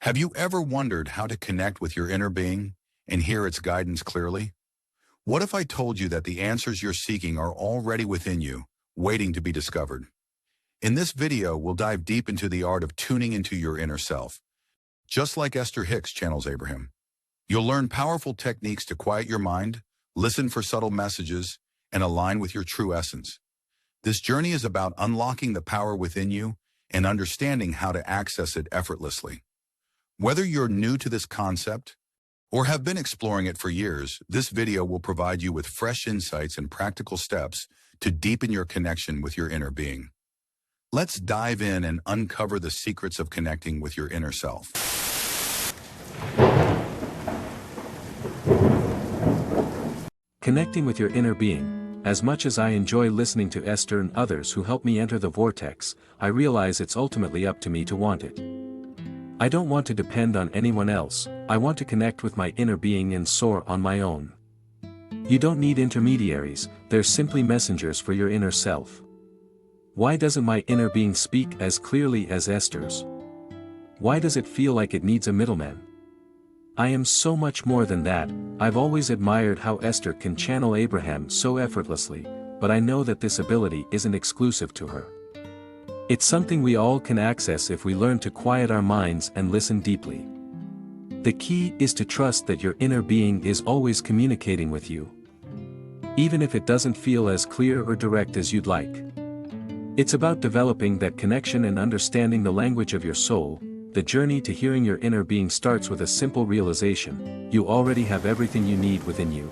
Have you ever wondered how to connect with your inner being and hear its guidance clearly? What if I told you that the answers you're seeking are already within you, waiting to be discovered? In this video, we'll dive deep into the art of tuning into your inner self. Just like Esther Hicks channels Abraham, you'll learn powerful techniques to quiet your mind, listen for subtle messages, and align with your true essence. This journey is about unlocking the power within you and understanding how to access it effortlessly. Whether you're new to this concept or have been exploring it for years, this video will provide you with fresh insights and practical steps to deepen your connection with your inner being. Let's dive in and uncover the secrets of connecting with your inner self. Connecting with your inner being. As much as I enjoy listening to Esther and others who help me enter the vortex, I realize it's ultimately up to me to want it. I don't want to depend on anyone else. I want to connect with my inner being and soar on my own. You don't need intermediaries, they're simply messengers for your inner self. Why doesn't my inner being speak as clearly as Esther's? Why does it feel like it needs a middleman? I am so much more than that. I've always admired how Esther can channel Abraham so effortlessly, but I know that this ability isn't exclusive to her. It's something we all can access if we learn to quiet our minds and listen deeply. The key is to trust that your inner being is always communicating with you, even if it doesn't feel as clear or direct as you'd like. It's about developing that connection and understanding the language of your soul. The journey to hearing your inner being starts with a simple realization: you already have everything you need within you.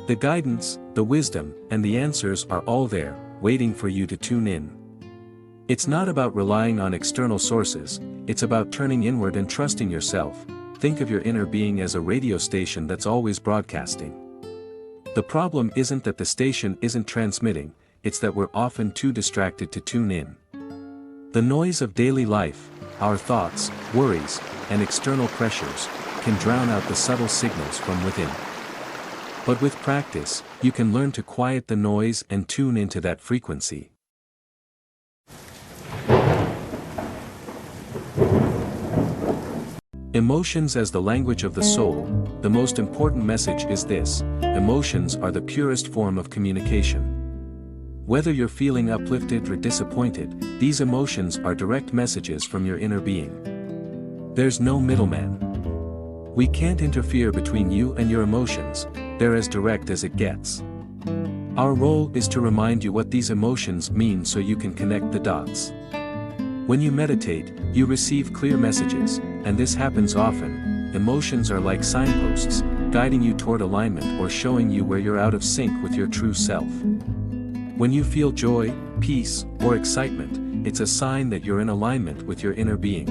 The guidance, the wisdom, and the answers are all there, waiting for you to tune in. It's not about relying on external sources, it's about turning inward and trusting yourself. Think of your inner being as a radio station that's always broadcasting. The problem isn't that the station isn't transmitting, it's that we're often too distracted to tune in. The noise of daily life, our thoughts, worries, and external pressures, can drown out the subtle signals from within. But with practice, you can learn to quiet the noise and tune into that frequency. Emotions as the language of the soul. The most important message is this: emotions are the purest form of communication. Whether you're feeling uplifted or disappointed, these emotions are direct messages from your inner being. There's no middleman. We can't interfere between you and your emotions, they're as direct as it gets. Our role is to remind you what these emotions mean so you can connect the dots. When you meditate, you receive clear messages, and this happens often. Emotions are like signposts, guiding you toward alignment or showing you where you're out of sync with your true self. When you feel joy, peace, or excitement, it's a sign that you're in alignment with your inner being.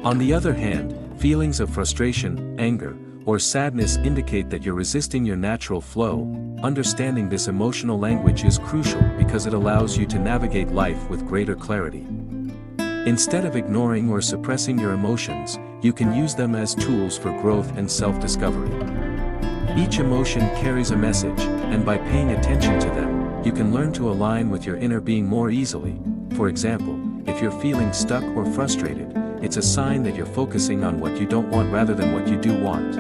On the other hand, feelings of frustration, anger, or sadness indicate that you're resisting your natural flow. Understanding this emotional language is crucial because it allows you to navigate life with greater clarity. Instead of ignoring or suppressing your emotions, you can use them as tools for growth and self-discovery. Each emotion carries a message, and by paying attention to them, you can learn to align with your inner being more easily. For example, if you're feeling stuck or frustrated, it's a sign that you're focusing on what you don't want rather than what you do want.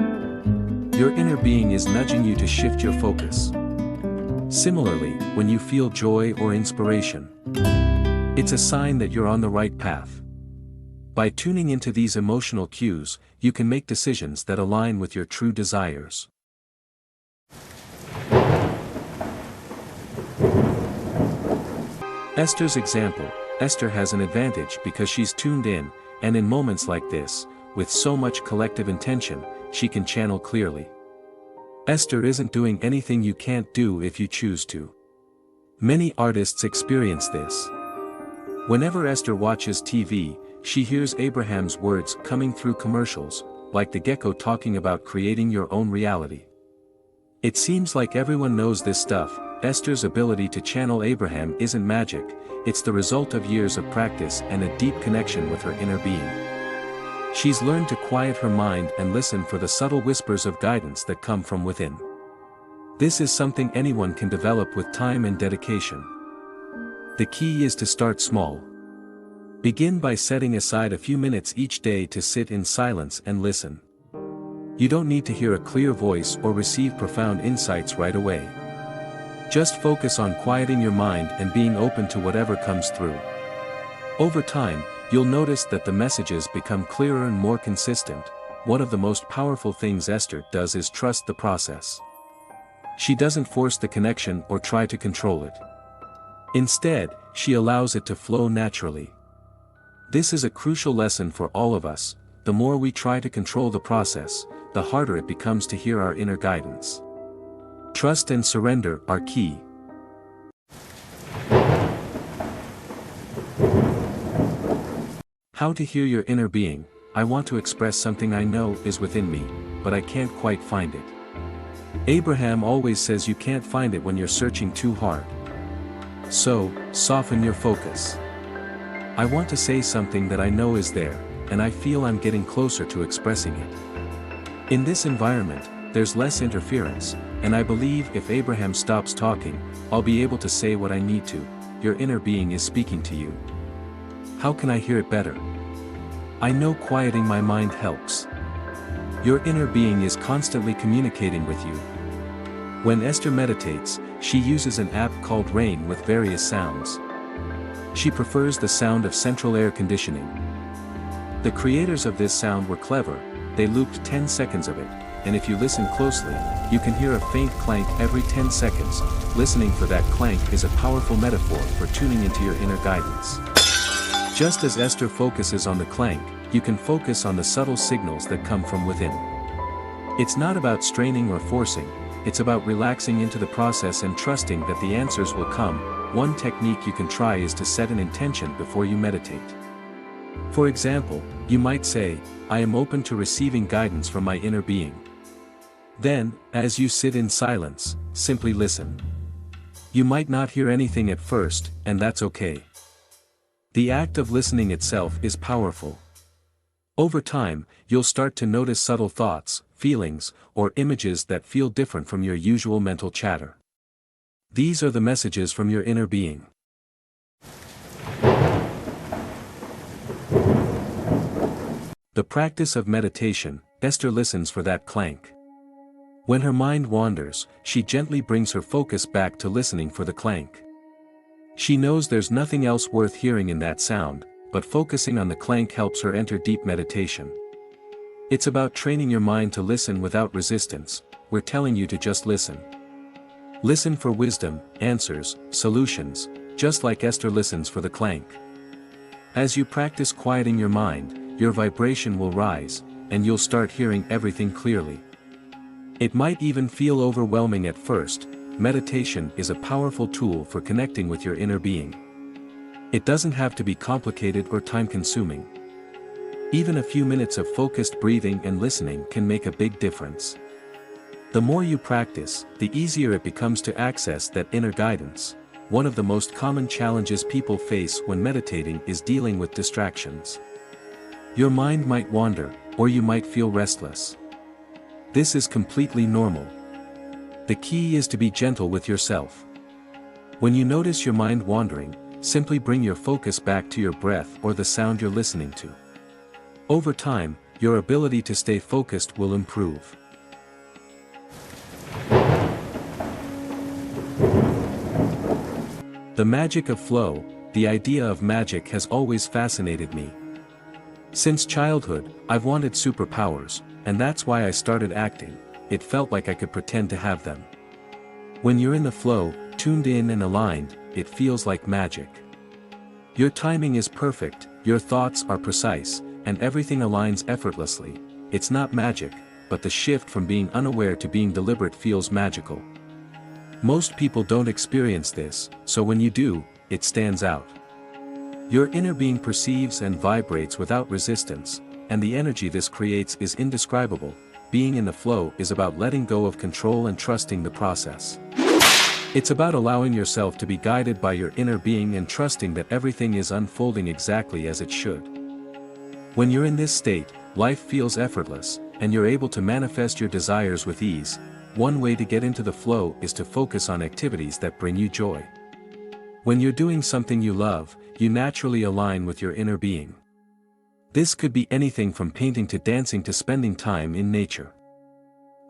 Your inner being is nudging you to shift your focus. Similarly, when you feel joy or inspiration, it's a sign that you're on the right path. By tuning into these emotional cues, you can make decisions that align with your true desires. Esther's example. Esther has an advantage because she's tuned in, and in moments like this, with so much collective intention, she can channel clearly. Esther isn't doing anything you can't do if you choose to. Many artists experience this. Whenever Esther watches TV, she hears Abraham's words coming through commercials, like the gecko talking about creating your own reality. It seems like everyone knows this stuff. Esther's ability to channel Abraham isn't magic, it's the result of years of practice and a deep connection with her inner being. She's learned to quiet her mind and listen for the subtle whispers of guidance that come from within. This is something anyone can develop with time and dedication. The key is to start small. Begin by setting aside a few minutes each day to sit in silence and listen. You don't need to hear a clear voice or receive profound insights right away. Just focus on quieting your mind and being open to whatever comes through. Over time, you'll notice that the messages become clearer and more consistent. One of the most powerful things Esther does is trust the process. She doesn't force the connection or try to control it. Instead, she allows it to flow naturally. This is a crucial lesson for all of us. The more we try to control the process, the harder it becomes to hear our inner guidance. Trust and surrender are key. How to hear your inner being. I want to express something I know is within me, but I can't quite find it. Abraham always says you can't find it when you're searching too hard. So, soften your focus. I want to say something that I know is there, and I feel I'm getting closer to expressing it. In this environment, there's less interference, and I believe if Abraham stops talking, I'll be able to say what I need to. Your inner being is speaking to you. How can I hear it better? I know quieting my mind helps. Your inner being is constantly communicating with you. When Esther meditates, she uses an app called Rain with various sounds. She prefers the sound of central air conditioning. The creators of this sound were clever. They looped 10 seconds of it, and if you listen closely, you can hear a faint clank every 10 seconds. Listening for that clank is a powerful metaphor for tuning into your inner guidance. Just as Esther focuses on the clank, you can focus on the subtle signals that come from within. It's not about straining or forcing, it's about relaxing into the process and trusting that the answers will come. One technique you can try is to set an intention before you meditate. For example, you might say, I am open to receiving guidance from my inner being. Then, as you sit in silence, simply listen. You might not hear anything at first, and that's okay. The act of listening itself is powerful. Over time, you'll start to notice subtle thoughts, feelings, or images that feel different from your usual mental chatter. These are the messages from your inner being. The practice of meditation. Esther listens for that clank. When her mind wanders, she gently brings her focus back to listening for the clank. She knows there's nothing else worth hearing in that sound, but focusing on the clank helps her enter deep meditation. It's about training your mind to listen without resistance. We're telling you to just listen. Listen for wisdom, answers, solutions, just like Esther listens for the clank. As you practice quieting your mind, your vibration will rise, and you'll start hearing everything clearly. It might even feel overwhelming at first. Meditation is a powerful tool for connecting with your inner being. It doesn't have to be complicated or time-consuming. Even a few minutes of focused breathing and listening can make a big difference. The more you practice, the easier it becomes to access that inner guidance. One of the most common challenges people face when meditating is dealing with distractions. Your mind might wander, or you might feel restless. This is completely normal. The key is to be gentle with yourself. When you notice your mind wandering, simply bring your focus back to your breath or the sound you're listening to. Over time, your ability to stay focused will improve. The magic of flow. The idea of magic has always fascinated me. Since childhood, I've wanted superpowers, and that's why I started acting. It felt like I could pretend to have them. When you're in the flow, tuned in and aligned, it feels like magic. Your timing is perfect, your thoughts are precise, and everything aligns effortlessly. It's not magic, but the shift from being unaware to being deliberate feels magical. Most people don't experience this, so when you do, it stands out. Your inner being perceives and vibrates without resistance, and the energy this creates is indescribable. Being in the flow is about letting go of control and trusting the process. It's about allowing yourself to be guided by your inner being and trusting that everything is unfolding exactly as it should. When you're in this state, life feels effortless, and you're able to manifest your desires with ease. One way to get into the flow is to focus on activities that bring you joy. When you're doing something you love, you naturally align with your inner being. This could be anything from painting to dancing to spending time in nature.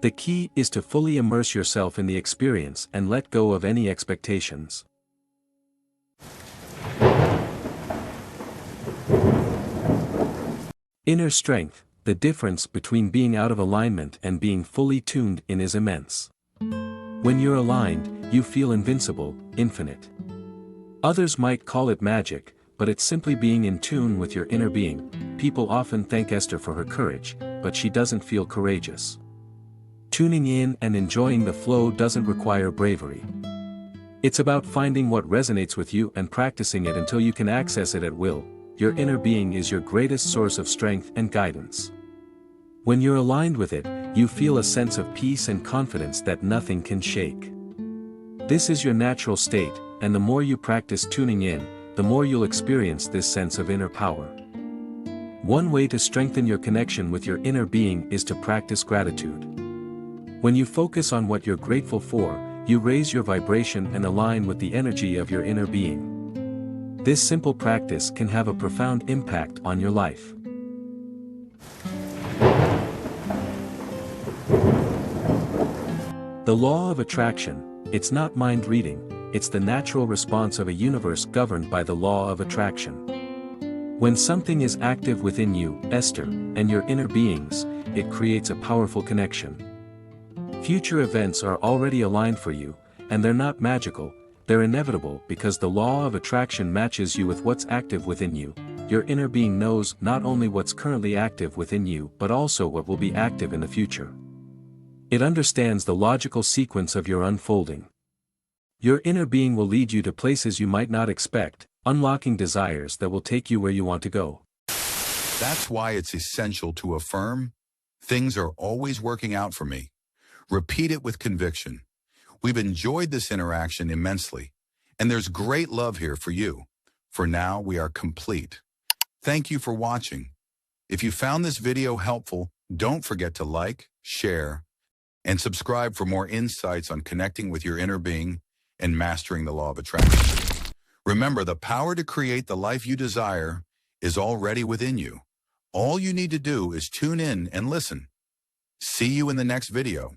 The key is to fully immerse yourself in the experience and let go of any expectations. Inner strength. The difference between being out of alignment and being fully tuned in is immense. When you're aligned, you feel invincible, infinite. Others might call it magic, but it's simply being in tune with your inner being. People often thank Esther for her courage, but she doesn't feel courageous. Tuning in and enjoying the flow doesn't require bravery. It's about finding what resonates with you and practicing it until you can access it at will. Your inner being is your greatest source of strength and guidance. When you're aligned with it, you feel a sense of peace and confidence that nothing can shake. This is your natural state, and the more you practice tuning in, the more you'll experience this sense of inner power. One way to strengthen your connection with your inner being is to practice gratitude. When you focus on what you're grateful for, you raise your vibration and align with the energy of your inner being. This simple practice can have a profound impact on your life. The law of attraction. It's not mind reading, it's the natural response of a universe governed by the law of attraction. When something is active within you, Esther, and your inner beings, it creates a powerful connection. Future events are already aligned for you, and they're not magical. They're inevitable because the law of attraction matches you with what's active within you. Your inner being knows not only what's currently active within you but also what will be active in the future. It understands the logical sequence of your unfolding. Your inner being will lead you to places you might not expect, unlocking desires that will take you where you want to go. That's why it's essential to affirm, things are always working out for me. Repeat it with conviction. We've enjoyed this interaction immensely, and there's great love here for you. For now, we are complete. Thank you for watching. If you found this video helpful, don't forget to like, share, and subscribe for more insights on connecting with your inner being and mastering the law of attraction. Remember, the power to create the life you desire is already within you. All you need to do is tune in and listen. See you in the next video.